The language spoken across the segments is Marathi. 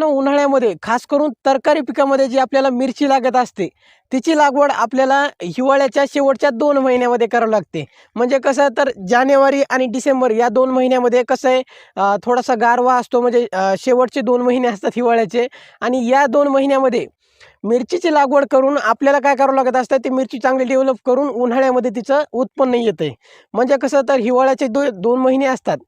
उन्हाळ्यामध्ये खास करून तरकारी पिकामध्ये जी आपल्याला मिरची लागत असते तिची लागवड आपल्याला हिवाळ्याच्या शेवटच्या 2 महिन्यामध्ये करावी लागते. म्हणजे कसं तर जानेवारी आणि डिसेंबर या 2 महिन्यामध्ये कसं आहे थोडासा गारवा असतो. म्हणजे शेवटचे 2 महिने असतात हिवाळ्याचे आणि या 2 महिन्यामध्ये मिरचीची लागवड करून आपल्याला काय करावं लागत असतं, ती मिरची चांगली डेव्हलप करून उन्हाळ्यामध्ये तिचं उत्पन्न येतंय. म्हणजे कसं तर हिवाळ्याचे 2 महिने असतात.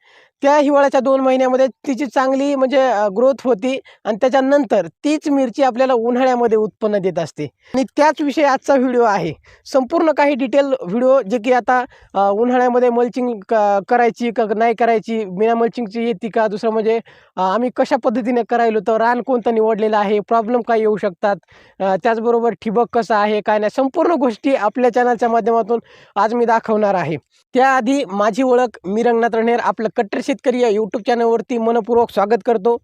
त्या हिवाळ्याच्या 2 महिन्यामध्ये तिची चांगली म्हणजे ग्रोथ होती आणि त्याच्यानंतर तीच मिरची आपल्याला उन्हाळ्यामध्ये उत्पन्न देत असते. आणि त्याच विषयी आजचा व्हिडिओ आहे. संपूर्ण काही डिटेल व्हिडिओ जे की आता उन्हाळ्यामध्ये मल्चिंग करायची का नाही करायची, बिना मल्चिंगची येते का, दुसरं म्हणजे आम्ही कशा पद्धतीने करायलो, तर रान कोणतं निवडलेलं आहे, प्रॉब्लेम काय येऊ शकतात, त्याचबरोबर ठिबक कसं आहे काय नाही, संपूर्ण गोष्टी आपल्या चॅनलच्या माध्यमातून आज मी दाखवणार आहे. त्याआधी माझी ओळख, मी रंगनाथ रणेर, आपलं कट्टर शेतकरी या यूट्यूब चॅनलवरती मनपूर्वक स्वागत करतो.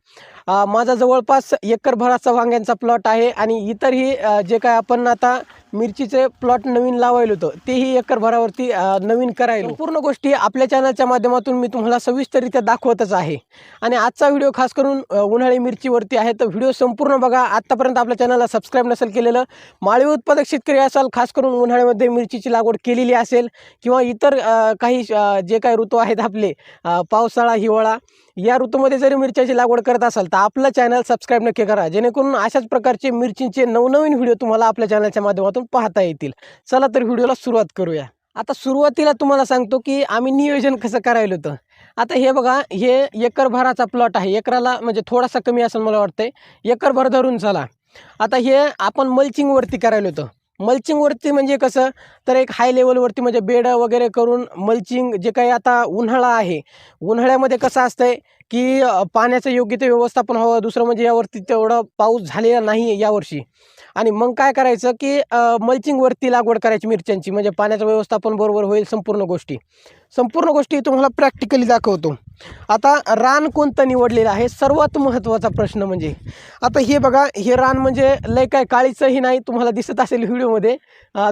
माझा जवळपास एकरभराचा वांग्यांचा प्लॉट आहे आणि इतरही जे काय आपण आता मिरचीचे प्लॉट नवीन लावायला होतं तेही एकरभरावरती नवीन करायला पूर्ण गोष्टी आपल्या चॅनलच्या माध्यमातून मी तुम्हाला सविस्तररित्या दाखवतच आहे. आणि आजचा व्हिडिओ खास करून उन्हाळी मिरचीवरती आहे, तर व्हिडिओ संपूर्ण बघा. आत्तापर्यंत आपल्या चॅनलला सबस्क्राईब नसेल केलेलं, माळी उत्पादक शेतकरी असाल, खास करून उन्हाळ्यामध्ये मिरचीची लागवड केलेली असेल किंवा इतर काही जे काही ऋतू आहेत आपले पावसाळा, हिवाळा, या ऋतूमध्ये जरी मिरच्याची लागवड करत असाल तर आपलं चॅनल सबस्क्राईब नक्की करा, जेणेकरून अशाच प्रकारचे मिरचींचे नवनवीन व्हिडिओ तुम्हाला आपल्या चॅनलच्या माध्यमातून पाहता येतील. चला तर व्हिडिओला सुरुवात करूया. आता सुरुवातीला तुम्हाला सांगतो की आम्ही नियोजन कसं करायला होतं. आता हे बघा, हे एकरभराचा प्लॉट आहे. एकराला म्हणजे थोडासा कमी असेल मला वाटतंय, एकरभर धरून चला. आता हे आपण मल्चिंगवरती करायला होतं. मल्चिंगवरती म्हणजे कसं तर एक हाय लेवलवरती म्हणजे बेड वगैरे करून मल्चिंग, जे काही आता उन्हाळा आहे, उन्हाळ्यामध्ये कसं असतंय की पाण्याचं योग्य ते व्यवस्थापन हवं. दुसरं म्हणजे यावरती तेवढा पाऊस झालेला नाही आहे यावर्षी. आणि मग काय करायचं की मल्चिंगवरती लागवड करायची मिरच्यांची, म्हणजे पाण्याचं व्यवस्थापन बरोबर होईल. संपूर्ण गोष्टी तुम्हाला प्रॅक्टिकली दाखवतो. आता रान कोणतं निवडलेलं आहे, सर्वात महत्त्वाचा प्रश्न म्हणजे. आता हे बघा, हे रान म्हणजे लय काय काळीचंही नाही, तुम्हाला दिसत असेल व्हिडिओमध्ये.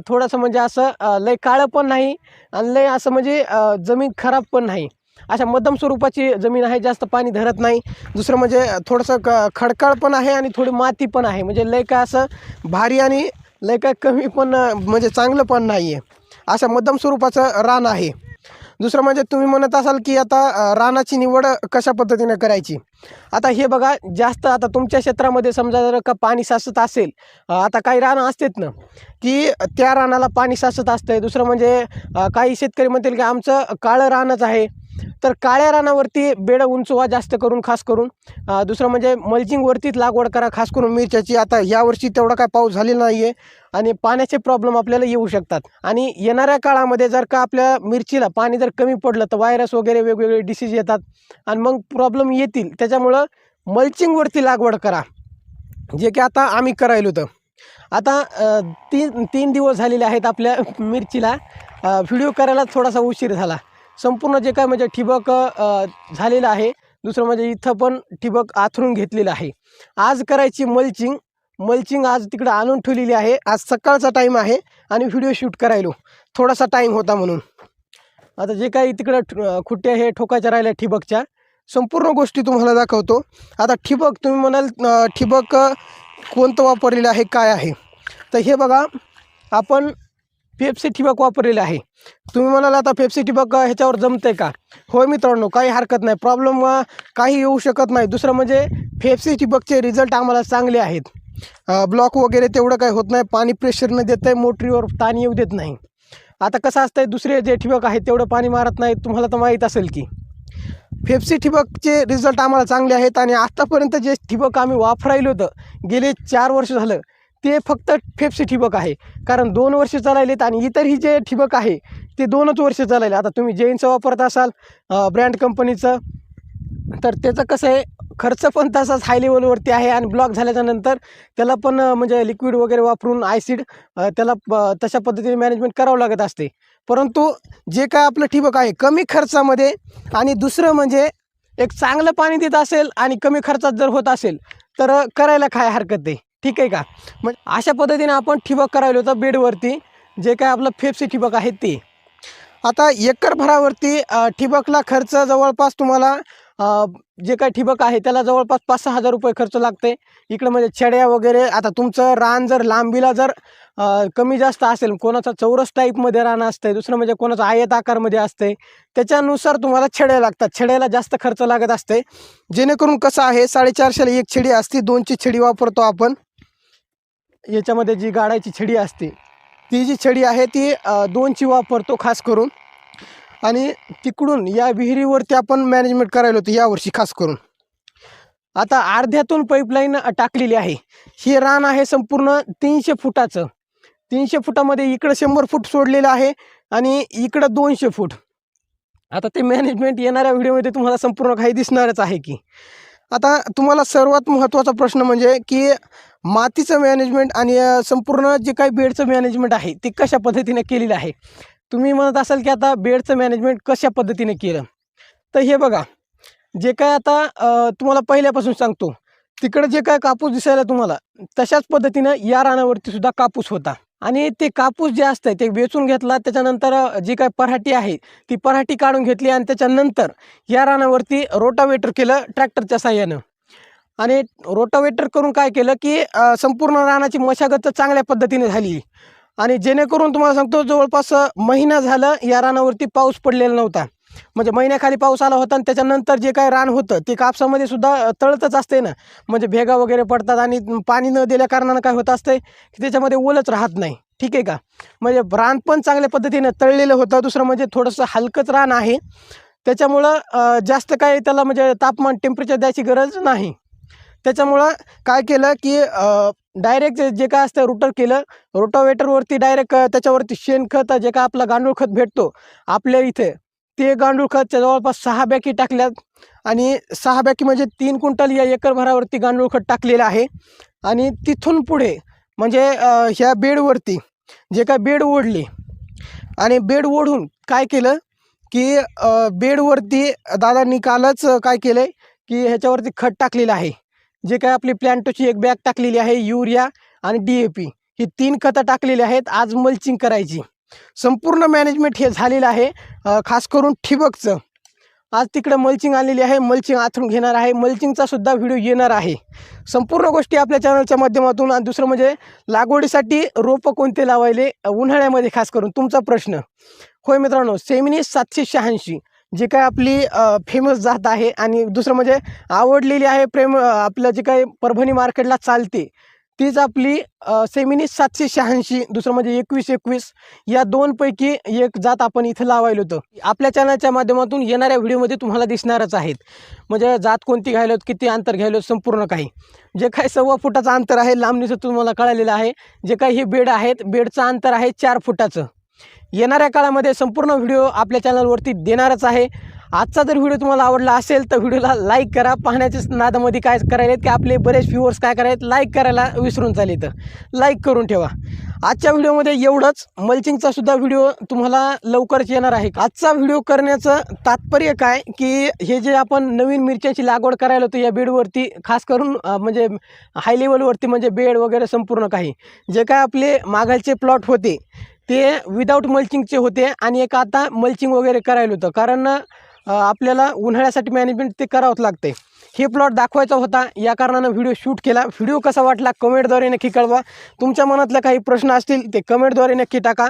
थोडंसं म्हणजे असं लय काळं पण नाही आणि लय असं म्हणजे जमीन खराब पण नाही, अशा मध्यम स्वरूपाची जमीन आहे, जास्त पाणी धरत नाही. दुसरं म्हणजे थोडंसं खडकाळ पण आहे आणि थोडी माती पण आहे. म्हणजे लय काय असं भारी आणि लय काय कमी पण म्हणजे चांगलं पण नाही आहे, अशा मध्यम स्वरूपाचं रान आहे. दुसरं म्हणजे तुम्ही म्हणत असाल की आता रानाची निवड कशा पद्धतीने करायची. आता हे बघा, जास्त आता तुमच्या क्षेत्रामध्ये समजा जर का पाणी साचत असेल, आता काही रानं असतात ना की त्या रानाला पाणी साचत असतंय. दुसरं म्हणजे काही शेतकरी म्हणतील की आमचं काळं रानच आहे, तर काळ्या रानावरती बेड उंचवा जास्त करून, खास करून. दुसरं म्हणजे मल्चिंगवरतीच लागवड करा, खास करून मिरच्याची. आता यावर्षी तेवढा काय पाऊस झालेला नाही आहे आणि पाण्याचे प्रॉब्लेम आपल्याला येऊ शकतात. आणि येणाऱ्या काळामध्ये जर का आपल्या मिरचीला पाणी जर कमी पडलं तर व्हायरस वगैरे वेगवेगळे डिसीज येतात आणि मग प्रॉब्लेम येतील. त्याच्यामुळं मल्चिंगवरती लागवड करा, जे की आता आम्ही करायला होतं. आता 3 दिवस झालेले आहेत आपल्या मिरचीला. व्हिडिओ करायला थोडासा उशीर झाला. संपूर्ण जे काय म्हणजे ठिबक झालेलं आहे. दुसरं म्हणजे इथं पण ठिबक आथरून घेतलेलं आहे. आज करायची मल्चिंग आज तिकडं आणून ठेवलेली आहे. आज सकाळचा टाईम आहे आणि व्हिडिओ शूट करायलो, थोडासा टाईम होता म्हणून. आता जे काही तिकडं खुट्ट्या हे ठोकायच्या राहिल्या ठिबकच्या, संपूर्ण गोष्टी तुम्हाला दाखवतो. आता ठिबक तुम्ही म्हणाल ठिबक कोणतं वापरलेलं आहे, काय आहे, तर हे बघा, आपण पेप्सी ठिबक वापरलेलं आहे. तुम्ही म्हणाल आता पेप्सी ठिबक ह्याच्यावर जमते का. होय मित्रांनो, काही हरकत नाही, प्रॉब्लेम काही येऊ शकत नाही. दुसरं म्हणजे पेप्सी ठिबकचे रिझल्ट आम्हाला चांगले आहेत. ब्लॉक वगैरे तेवढं काही होत नाही, पाणी प्रेशर न देत आहे, मोटरीवर ताण येऊ देत नाही. आता कसं असतंय, दुसरे जे ठिबक आहेत तेवढं पाणी मारत नाही, तुम्हाला तर माहीत असेल की. पेप्सी ठिबकचे रिझल्ट आम्हाला चांगले आहेत. आणि आत्तापर्यंत जे ठिबक आम्ही वापरायलो होतं गेले 4 वर्ष झालं, ते फक्त पेप्सी ठिबक आहे. कारण 2 वर्ष चाललेत आणि इतरही जे ठिबक आहे ते 2च वर्ष चालले. आता तुम्ही जैनचं वापरत असाल ब्रँड कंपनीचं, तर त्याचं कसं आहे, खर्च पण तसाच हाय लेवलवरती आहे आणि ब्लॉक झाल्याच्यानंतर त्याला पण म्हणजे लिक्विड वगैरे वापरून ॲसिड त्याला तशा पद्धतीने मॅनेजमेंट करावं लागत असते. परंतु जे काय आपलं ठिबक आहे कमी खर्चामध्ये, आणि दुसरं म्हणजे एक चांगलं पाणी देत असेल आणि कमी खर्चात जर होत असेल तर करायला काय हरकत आहे, ठीक आहे का. म्हणजे अशा पद्धतीने आपण ठिबक करायला होतं बेडवरती, जे काय आपलं पेप्सी ठिबक आहे ते. आता एकरभरावरती ठिबकला खर्च जवळपास तुम्हाला जे काही ठिबक आहे त्याला जवळपास 5-6 हजार रुपये खर्च लागते. इकडं म्हणजे छड्या वगैरे, आता तुमचं रान जर लांबीला जर कमी जास्त असेल, कोणाचं चौरस टाईपमध्ये रान असते, दुसरं म्हणजे कोणाचं आयत आकारमध्ये असते, त्याच्यानुसार तुम्हाला छड्या लागतात. छड्याला जास्त खर्च लागत असते. जेणेकरून कसं आहे, 450ला एक छडी असते, 2ची छडी वापरतो आपण. याच्यामध्ये जी गाडाची छडी असते ती जी छडी आहे ती 2ची वापरतो खास करून. आणि तिकडून या विहिरीवरती आपण मॅनेजमेंट करायला होतं यावर्षी खास करून. आता अर्ध्यातून पाईपलाईन टाकलेली आहे. हे रान आहे संपूर्ण 300 फुटाचं. 300 फुटामध्ये इकडं 100 फूट सोडलेलं आहे आणि इकडं 200 फूट. आता ते मॅनेजमेंट येणाऱ्या व्हिडिओमध्ये तुम्हाला संपूर्ण काही दिसणारच आहे की. आता तुम्हाला सर्वात महत्त्वाचा प्रश्न म्हणजे की मातीचं मॅनेजमेंट आणि संपूर्ण जे काही बेडचं मॅनेजमेंट आहे ते कशा पद्धतीने केलेलं आहे. तुम्ही म्हणत असाल की आता बेडचं मॅनेजमेंट कशा पद्धतीने केलं, तर हे बघा, जे काय आता तुम्हाला पहिल्यापासून सांगतो, तिकडं जे काय कापूस दिसायला तुम्हाला तशाच पद्धतीनं या रानावरती सुद्धा कापूस होता. आणि ते कापूस जे असतं ते वेचून घेतला. त्याच्यानंतर जी काय पराठी आहे ती पराठी काढून घेतली आणि त्याच्यानंतर या रानावरती रोटावेटर केलं ट्रॅक्टरच्या साहाय्यानं. आणि रोटावेटर करून काय केलं की संपूर्ण रानाची मशागत चांगल्या पद्धतीने झाली. आणि जेणेकरून तुम्हाला सांगतो, जवळपास महिना झालं या रानावरती पाऊस पडलेला नव्हता. म्हणजे महिन्याखाली पाऊस आला होता आणि त्याच्यानंतर जे काय रान होतं ते कापसामध्ये सुद्धा तळतच असते ना, म्हणजे भेगा वगैरे पडतात आणि पाणी न दिल्या कारणानं काय होत असते की त्याच्यामध्ये ओलच राहत नाही. ठीक आहे का. म्हणजे रान पण चांगल्या पद्धतीनं तळलेलं होतं. दुसरं म्हणजे थोडंसं हलकंच रान आहे, त्याच्यामुळं जास्त काय त्याला म्हणजे तापमान टेम्परेचर द्यायची गरज नाही. त्याच्यामुळं काय केलं की डायरेक्ट जे काय असतं रोटर केलं. रोटावेटरवरती डायरेक्ट त्याच्यावरती शेणखत, जे काय आपलं गांडूळ खत भेटतो आपल्या इथे, ते गांडूळ खत जवळपास 6 बॅगी टाकल्यात. आणि 6 बॅगी म्हणजे 3 क्विंटल या एकरभरावरती गांडूळ खत टाकलेलं आहे. आणि तिथून पुढे म्हणजे ह्या बेडवरती जे काय बेड ओढले आणि बेड ओढून काय केलं की बेडवरती दादांनी कालच काय केलं आहे की ह्याच्यावरती खत टाकलेलं आहे. जे काय आपली प्लॅन्टोची एक बॅग टाकलेली आहे, युरिया आणि DAP, ही 3 खतं टाकलेली आहेत. आज मल्चिंग करायची. संपूर्ण मॅनेजमेंट हे झालेलं आहे. खास करून ठिबकचं आज तिकडे मल्चिंग आलेली आहे. मल्चिंग आथरून घेणार आहे. मल्चिंगचा सुद्धा व्हिडिओ येणार आहे. संपूर्ण गोष्टी आपल्या चॅनलच्या माध्यमातून. आणि दुसरं म्हणजे लागवडीसाठी रोपं कोणते लावायले उन्हाळ्यामध्ये, खास करून तुमचा प्रश्न. होय मित्रांनो, सेमिनीस 786 जे काय आपली फेमस जात आहे. आणि दुसरं म्हणजे आवडलेली आहे, आपलं जे काही परभणी मार्केटला चालते तीच आपली सेमिनीस 786. दुसरं म्हणजे 2121, या 2पैकी एक जात आपण इथं लावायला होतं. आपल्या चॅनलच्या माध्यमातून येणाऱ्या व्हिडिओमध्ये तुम्हाला दिसणारच आहेत. म्हणजे जात कोणती घ्यायला, किती अंतर घ्यायला, संपूर्ण काही. जे काही 1.25 फुटाचं अंतर आहे लांबणीचं तुम्हाला कळालेलं आहे. जे काही हे बेड आहेत, बेडचं अंतर आहे 4 फुटाचं. येणाऱ्या काळामध्ये संपूर्ण व्हिडिओ आपल्या चॅनलवरती देणारच आहे. आजचा जर व्हिडिओ तुम्हाला आवडला असेल तर व्हिडिओला लाईक करा. पाहण्याच्या नादामध्ये काय करायला की आपले बरेच व्ह्यूअर्स काय करायत, लाईक करायला विसरून चालले, तर लाईक करून ठेवा. आजच्या व्हिडिओमध्ये एवढंच. मल्चिंगचा सुद्धा व्हिडिओ तुम्हाला लवकरच येणार आहे. आजचा व्हिडिओ करण्याचं तात्पर्य काय की हे जे आपण नवीन मिरच्याची लागवड करायला होतो या बेडवरती, खास करून म्हणजे हाय लेवलवरती, म्हणजे बेड वगैरे संपूर्ण काही, जे काय आपले मागालचे प्लॉट होते ते विदाऊट मल्चिंगचे होते. आणि एक आता मल्चिंग वगैरे करायला होतं, कारण आपल्याला उन्हाळ्यासाठी मॅनेजमेंट ते करावंच लागते. हे प्लॉट दाखवायचा होता, या कारणानं व्हिडिओ शूट केला. व्हिडिओ कसा वाटला कमेंटद्वारे नक्की कळवा. तुमच्या मनातल्या काही प्रश्न असतील ते कमेंटद्वारे नक्की टाका.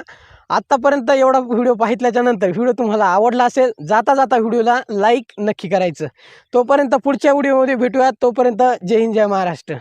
आत्तापर्यंत एवढा व्हिडिओ पाहिल्याच्यानंतर व्हिडिओ तुम्हाला आवडला असेल, जाता जाता व्हिडिओला लाईक नक्की करायचं. तोपर्यंत पुढच्या व्हिडिओमध्ये भेटूया. तोपर्यंत जय हिंद, जय महाराष्ट्र.